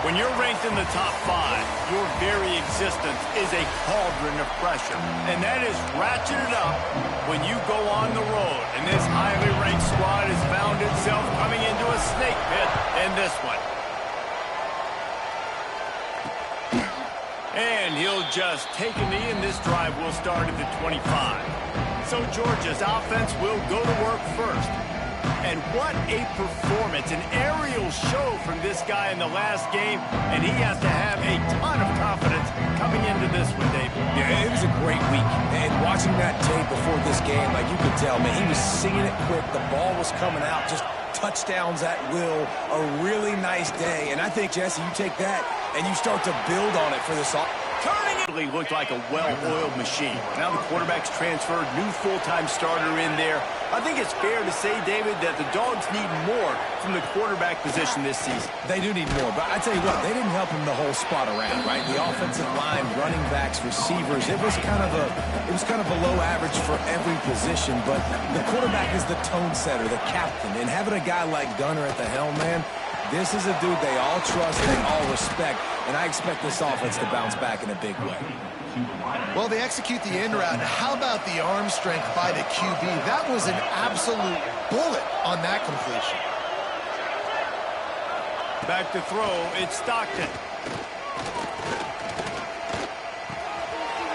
When you're ranked in the top 5, your very existence is a cauldron of pressure. And that is ratcheted up when you go on the road. And this highly ranked squad has found itself coming into a snake pit in this one. And he'll just take a knee, and this drive will start at the 25. So Georgia's offense will go to work first. And what a performance, an aerial show from this guy in the last game, and he has to have a ton of confidence coming into this one, Dave. Yeah, it was a great week, and watching that tape before this game, like you could tell, man, he was singing it quick, the ball was coming out, just touchdowns at will, a really nice day, and I think, Jesse, you take that and you start to build on it for this offense. Turning it looked like a well-oiled machine. Now the quarterback's transferred, new full-time starter in there. I think it's fair to say, David, that the Dogs need more from the quarterback position this season. They do need more, but I tell you what, they didn't help him the whole spot around, right? The offensive line, running backs, receivers, it was kind of below average for every position, but the quarterback is the tone setter, the captain, and having a guy like Gunner at the helm, man, this is a dude they all trust, they all respect, and I expect this offense to bounce back in a big way. Well, they execute the end route. How about the arm strength by the QB? That was an absolute bullet on that completion. Back to throw, it's Stockton.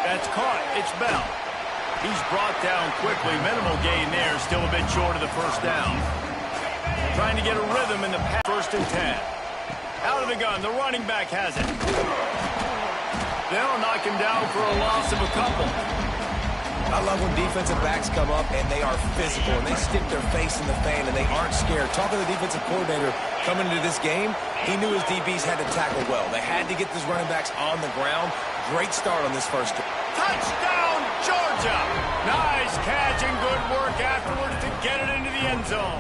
That's caught, it's Bell. He's brought down quickly, minimal gain there, still a bit short of the first down. Trying to get a rhythm in the pass. 1st and 10. Out of the gun, the running back has it. They'll knock him down for a loss of a couple. I love when defensive backs come up and they are physical and they stick their face in the fan and they aren't scared. Talking to the defensive coordinator coming into this game, he knew his DBs had to tackle well. They had to get these running backs on the ground. Great start on this first game. Touchdown, Georgia! Nice catch and good work afterwards to get it into the end zone.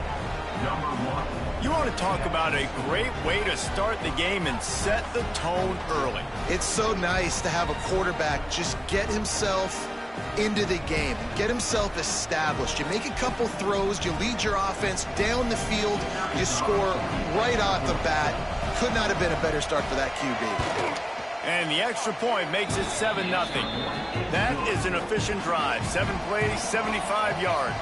You want to talk about a great way to start the game and set the tone early. It's so nice to have a quarterback just get himself into the game, get himself established. You make a couple throws, you lead your offense down the field, you score right off the bat. Could not have been a better start for that QB. And the extra point makes it 7-0. That is an efficient drive. 7 plays, 75 yards.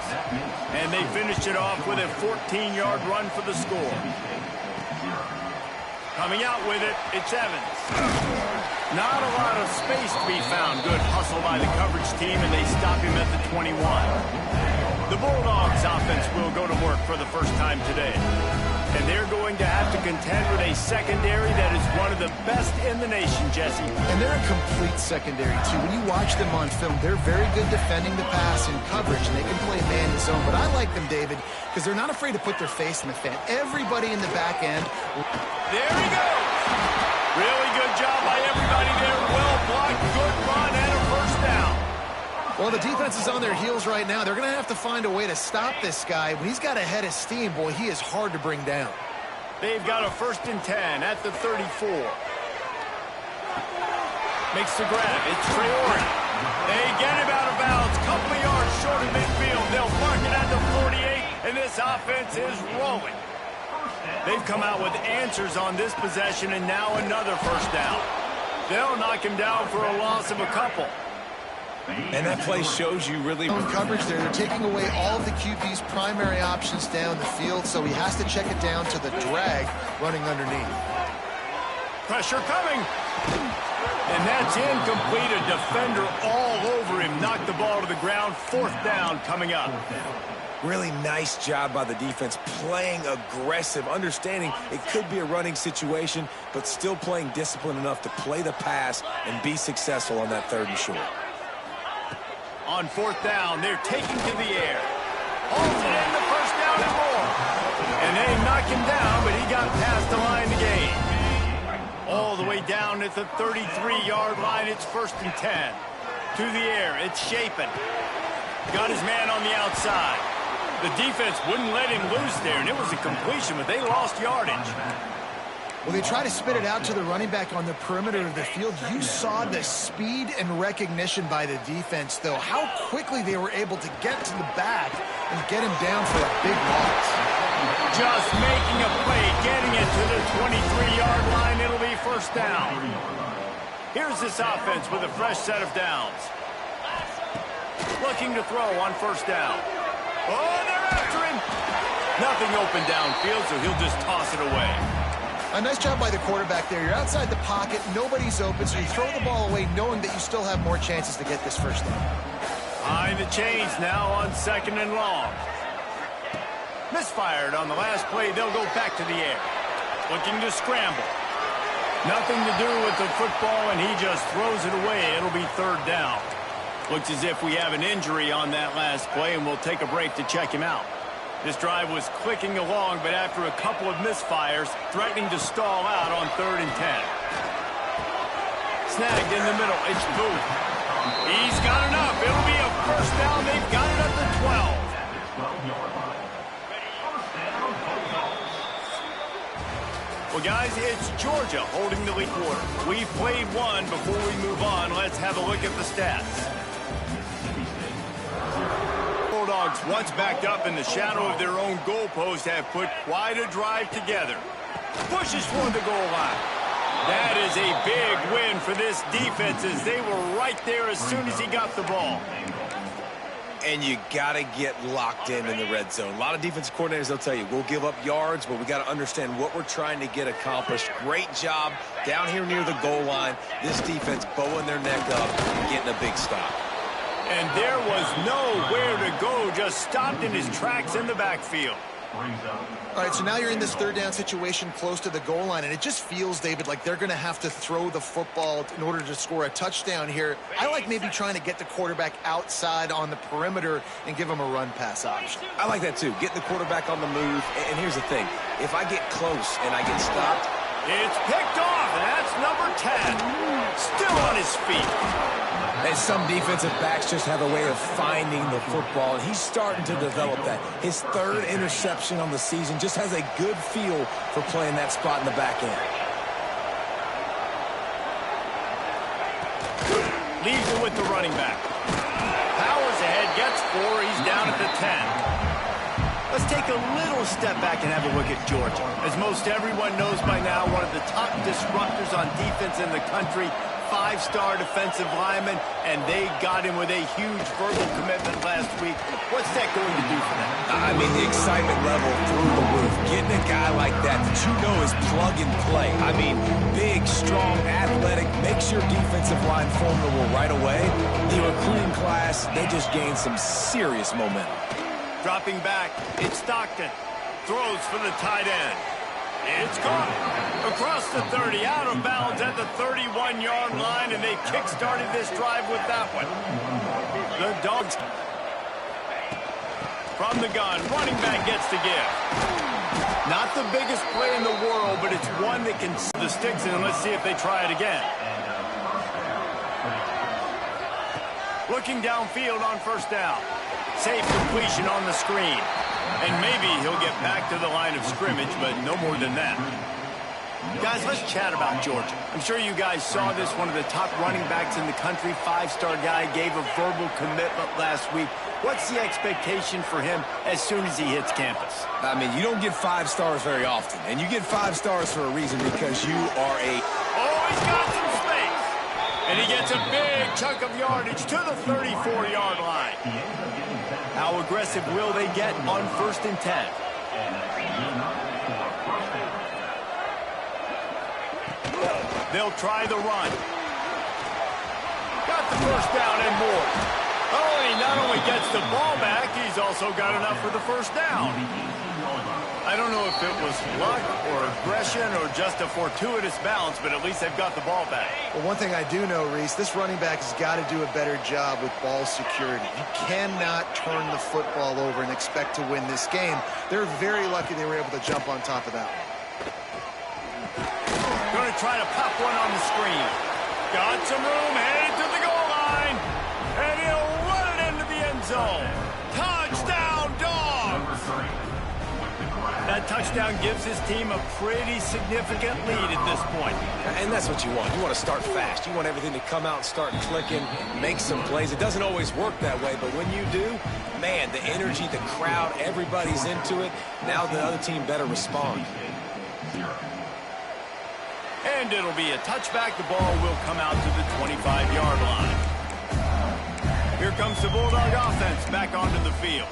And they finished it off with a 14-yard run for the score. Coming out with it, it's Evans. Not a lot of space to be found. Good hustle by the coverage team, and they stop him at the 21. The Bulldogs offense will go to work for the first time today. And they're going to have to contend with a secondary that is one of the best in the nation, Jesse. And they're a complete secondary, too. When you watch them on film, they're very good defending the pass in coverage, and they can play man and zone. But I like them, David, because they're not afraid to put their face in the fan. Everybody in the back end. There he goes. Really good job by everybody there. Well blocked, good run, and a first down. Well, the defense is on their heels right now. They're going to have to find a way to stop this guy. When he's got a head of steam, boy, he is hard to bring down. They've got a 1st and 10 at the 34. Makes the grab. It's Traore. They get him out of bounds. Couple of yards short of midfield. They'll mark it at the 48, and this offense is rolling. They've come out with answers on this possession, and now another first down. They'll knock him down for a loss of a couple. And that play shows you really... coverage there. They're taking away all of the QB's primary options down the field, so he has to check it down to the drag running underneath. Pressure coming. And that's incomplete. A defender all over him. Knocked the ball to the ground. 4th down coming up. Really nice job by the defense, playing aggressive, understanding it could be a running situation, but still playing disciplined enough to play the pass and be successful on that 3rd and short. On 4th down, they're taking to the air. Holds it in, the first down and more. And they knock him down, but he got past the line to gain. All the way down at the 33-yard line, it's 1st and 10. To the air, it's Shapen. Got his man on the outside. The defense wouldn't let him loose there, and it was a completion, but they lost yardage. Well, they try to spit it out to the running back on the perimeter of the field. You saw the speed and recognition by the defense, though. How quickly they were able to get to the back and get him down for a big loss. Just making a play, getting it to the 23-yard line. It'll be first down. Here's this offense with a fresh set of downs. Looking to throw on first down. Oh, they're after him. Nothing open downfield, so he'll just toss it away. A nice job by the quarterback there. You're outside the pocket, nobody's open, so you throw the ball away knowing that you still have more chances to get this first down. Behind the chains now on 2nd and long. Misfired on the last play. They'll go back to the air. Looking to scramble. Nothing to do with the football, and he just throws it away. It'll be 3rd down. Looks as if we have an injury on that last play, and we'll take a break to check him out. This drive was clicking along, but after a couple of misfires, threatening to stall out on 3rd and 10. Snagged in the middle. It's Booth. He's got enough. It'll be a first down. They've got it at the 12. Well, guys, it's Georgia holding the lead quarter. We've played one. Before we move on, let's have a look at the stats. Bulldogs, once backed up in the shadow of their own goalpost, have put quite a drive together. Pushes for the goal line. That is a big win for this defense, as they were right there as soon as he got the ball. And you got to get locked in the red zone. A lot of defensive coordinators, they'll tell you, we'll give up yards, but we got to understand what we're trying to get accomplished. Great job down here near the goal line. This defense bowing their neck up and getting a big stop. And there was nowhere to go, just stopped in his tracks in the backfield. All right, so now you're in this 3rd down situation close to the goal line, and it just feels, David, like they're going to have to throw the football in order to score a touchdown here. I like maybe trying to get the quarterback outside on the perimeter and give him a run-pass option. I like that, too. Get the quarterback on the move. And here's the thing. If I get close and I get stopped, it's picked off, and that's number 10. Still on his feet. And some defensive backs just have a way of finding the football, and he's starting to develop that. His 3rd interception on the season, just has a good feel for playing that spot in the back end. Leaves it with the running back. Powers ahead, gets 4. He's down at the 10. Let's take a little step back and have a look at Georgia. As most everyone knows by now, one of the top disruptors on defense in the country, 5-star defensive lineman, and they got him with a huge verbal commitment last week. What's that going to do for them? I mean, the excitement level through the roof. Getting a guy like that you know is plug and play. I mean, big, strong, athletic, makes your defensive line formidable right away. The recruiting class, they just gained some serious momentum. Dropping back, it's Stockton. Throws for the tight end. It's caught. Across the 30, out of bounds at the 31-yard line, and they kick-started this drive with that one. The Dogs from the gun. Running back gets the give. Not the biggest play in the world, but it's one that can see the sticks in. Let's see if they try it again. Looking downfield on first down. Safe completion on the screen. And maybe he'll get back to the line of scrimmage, but no more than that. Guys, let's chat about Georgia. I'm sure you guys saw this. One of the top running backs in the country, 5-star guy, gave a verbal commitment last week. What's the expectation for him as soon as he hits campus? I mean, you don't get 5 stars very often, and you get 5 stars for a reason, because you are a... Oh, he's got some space. And he gets a big chunk of yardage to the 34-yard line. How aggressive will they get on 1st and 10? They'll try the run. Got the first down and more. Oh, he not only gets the ball back, he's also got enough for the first down. I don't know if it was luck or aggression or just a fortuitous bounce, but at least they've got the ball back. Well, one thing I do know, Reese, this running back has got to do a better job with ball security. You cannot turn the football over and expect to win this game. They're very lucky they were able to jump on top of that one. Going to try to pop one on the screen. Got some room, headed to the goal line. And he'll run it into the end zone. Touchdown, Dogs! That touchdown gives his team a pretty significant lead at this point. And that's what you want. You want to start fast. You want everything to come out and start clicking, make some plays. It doesn't always work that way, but when you do, man, the energy, the crowd, everybody's into it. Now the other team better respond. And it'll be a touchback. The ball will come out to the 25-yard line. Here comes the Bulldog offense back onto the field.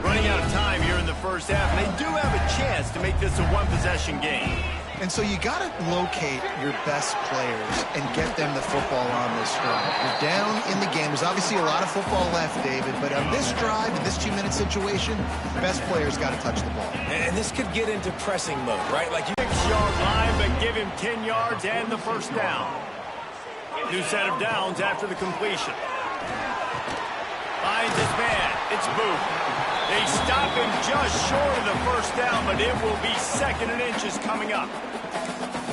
Running out of time here in the first half, and they do have a chance to make this a one-possession game. And so you got to locate your best players and get them the football on this drive. You're down in the game. There's obviously a lot of football left, David, but on this drive, in this 2-minute situation, best players got to touch the ball. And this could get into pressing mode, right? Like 6-yard line, but give him 10 yards and the first down. New set of downs after the completion. Finds his man. It's Booth. They stop him just short of the first down, but it will be 2nd and inches coming up.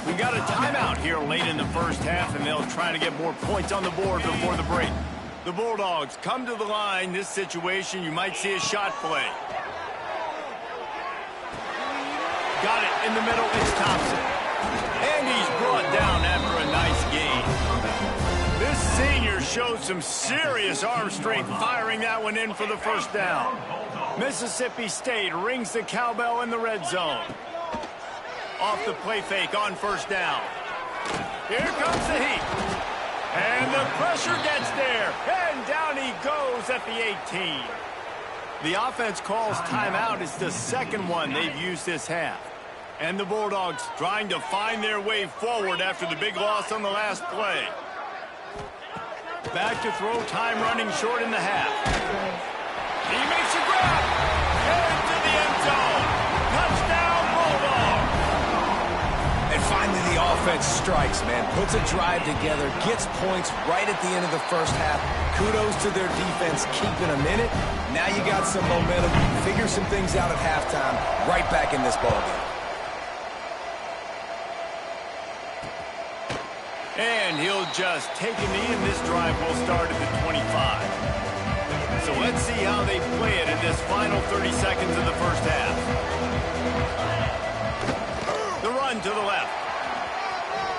We got a timeout here late in the first half, and they'll try to get more points on the board before the break. The Bulldogs come to the line. This situation, you might see a shot play. Got it in the middle. It's Thompson. And he's brought down after a nice gain. This senior showed some serious arm strength firing that one in for the first down. Mississippi State rings the cowbell in the red zone. Off the play fake on first down. Here comes the heat. And the pressure gets there. And down he goes at the 18. The offense calls timeout. It's the second one they've used this half. And the Bulldogs trying to find their way forward after the big loss on the last play. Back to throw, time running short in the half. He makes a grab. Into the end zone. Touchdown, Bulldogs. And finally the offense strikes, man. Puts a drive together, gets points right at the end of the first half. Kudos to their defense keeping them in it. Now you got some momentum. Figure some things out at halftime. Right back in this ballgame. And he'll just take a knee, and this drive will start at the 25. So let's see how they play it in this final 30 seconds of the first half. The run to the left.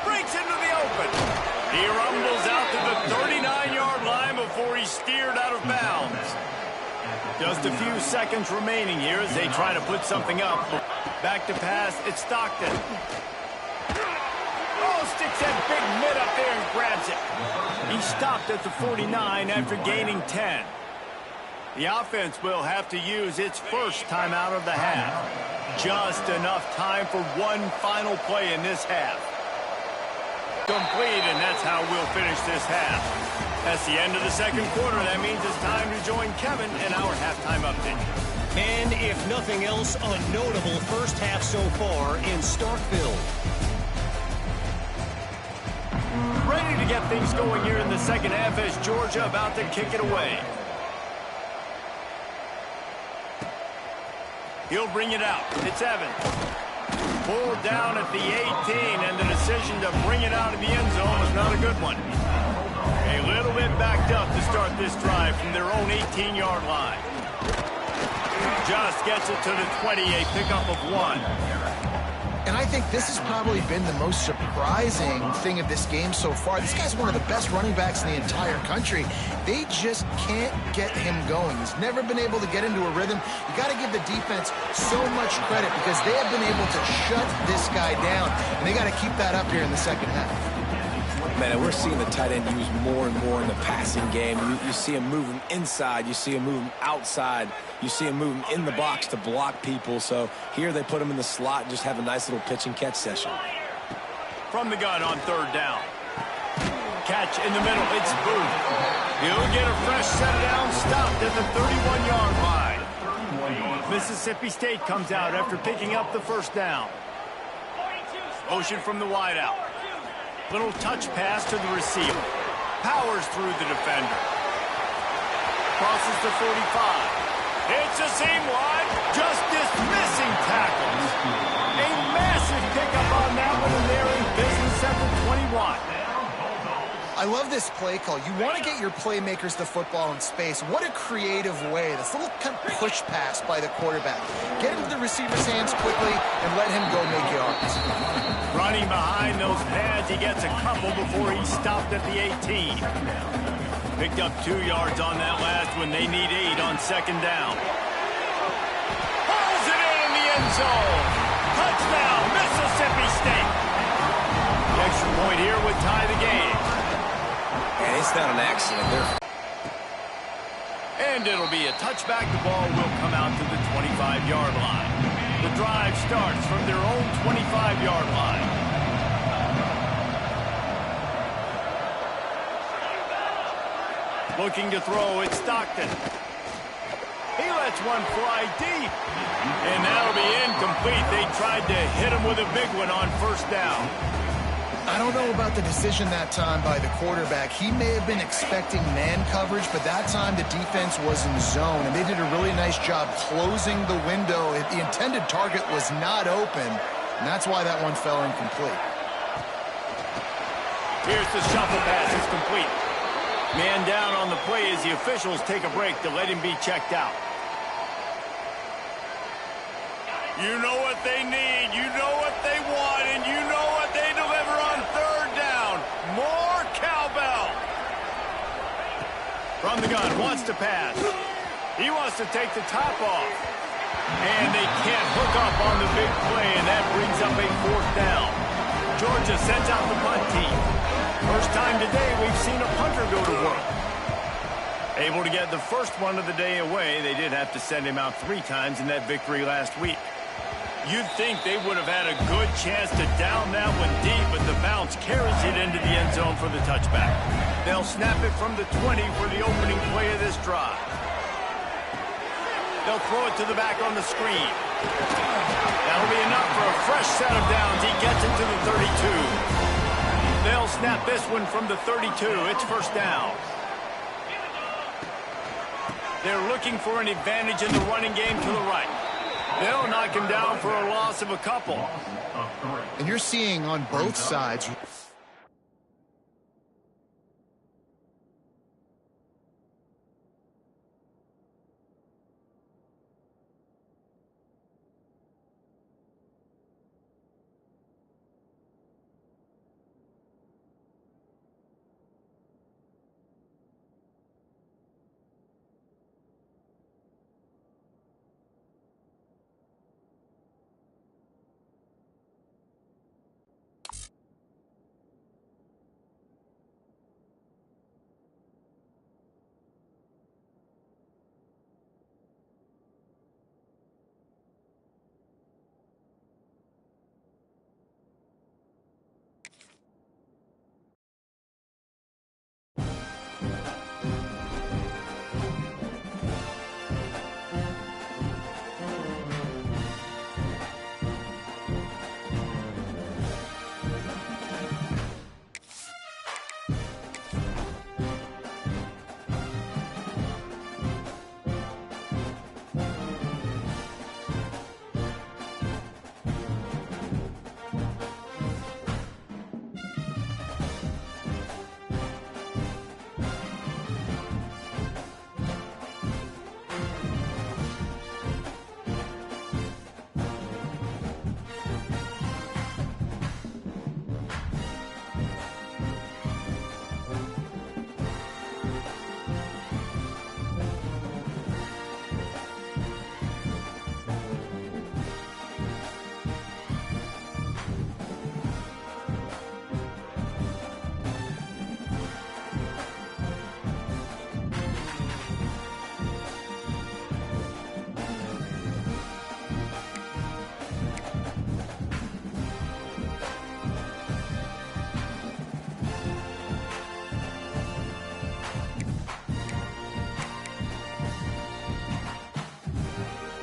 Breaks into the open. He rumbles out to the 39-yard line before he's steered out of bounds. Just a few seconds remaining here as they try to put something up. Back to pass, it's Stockton. Sticks that big mid up there and grabs it. He stopped at the 49 after gaining 10. The offense will have to use its first timeout of the half. Just enough time for one final play in this half. Complete, and that's how we'll finish this half. That's the end of the second quarter. That means it's time to join Kevin in our halftime update. And if nothing else, a notable first half so far in Starkville. Ready to get things going here in the second half as Georgia about to kick it away. He'll bring it out. It's Evans. Pulled down at the 18, and the decision to bring it out of the end zone was not a good one. A little bit backed up to start this drive from their own 18-yard line. Just gets it to the 20, a pickup of 1. And I think this has probably been the most surprising thing of this game so far. This guy's one of the best running backs in the entire country. They just can't get him going. He's never been able to get into a rhythm. You got to give the defense so much credit because they have been able to shut this guy down. And they got to keep that up here in the second half. Man, and we're seeing the tight end used more and more in the passing game. You see him moving inside. You see him moving outside. You see him moving in the box to block people. So here they put him in the slot and just have a nice little pitch and catch session. From the gun on third down. Catch in the middle. It's Booth. He'll get a fresh set down, stopped at the 31-yard line. Mississippi State comes out after picking up the first down. Motion from the wideout. Little touch pass to the receiver. Powers through the defender. Crosses the 45. It's a seam wide. Just dismissing tackles. A massive pickup on that one, and they're in business at the 21. I love this play call. You want to get your playmakers the football in space. What a creative way. This little kind of push pass by the quarterback. Get into the receiver's hands quickly and let him go make yards. Running behind those pads, he gets a couple before he stopped at the 18. Picked up 2 yards on that last one. They need 8 on second down. Pulls it in the end zone. Touchdown, Mississippi State. forced out an accident there. And it'll be a touchback. The ball will come out to the 25-yard line. The drive starts from their own 25-yard line. Looking to throw, it's Stockton. He lets one fly deep. And that'll be incomplete. They tried to hit him with a big one on first down. I don't know about the decision that time by the quarterback. He may have been expecting man coverage, but that time the defense was in zone, and they did a really nice job closing the window. The intended target was not open, and that's why that one fell incomplete. Here's the shuffle pass. It's complete. Man down on the play as the officials take a break to let him be checked out. You know what they need, you know what they want, and you know what they deliver on third down. More cowbell. From the gun, wants to pass. He wants to take the top off. And they can't hook up on the big play, and that brings up a fourth down. Georgia sends out the punt team. First time today we've seen a punter go to work. Able to get the first one of the day away. They did have to send him out 3 times in that victory last week. You'd think they would have had a good chance to down that one deep, but the bounce carries it into the end zone for the touchback. They'll snap it from the 20 for the opening play of this drive. They'll throw it to the back on the screen. That'll be enough for a fresh set of downs. He gets it to the 32. They'll snap this one from the 32. It's first down. They're looking for an advantage in the running game to the right. They'll knock him down for a loss of a couple. And you're seeing on both sides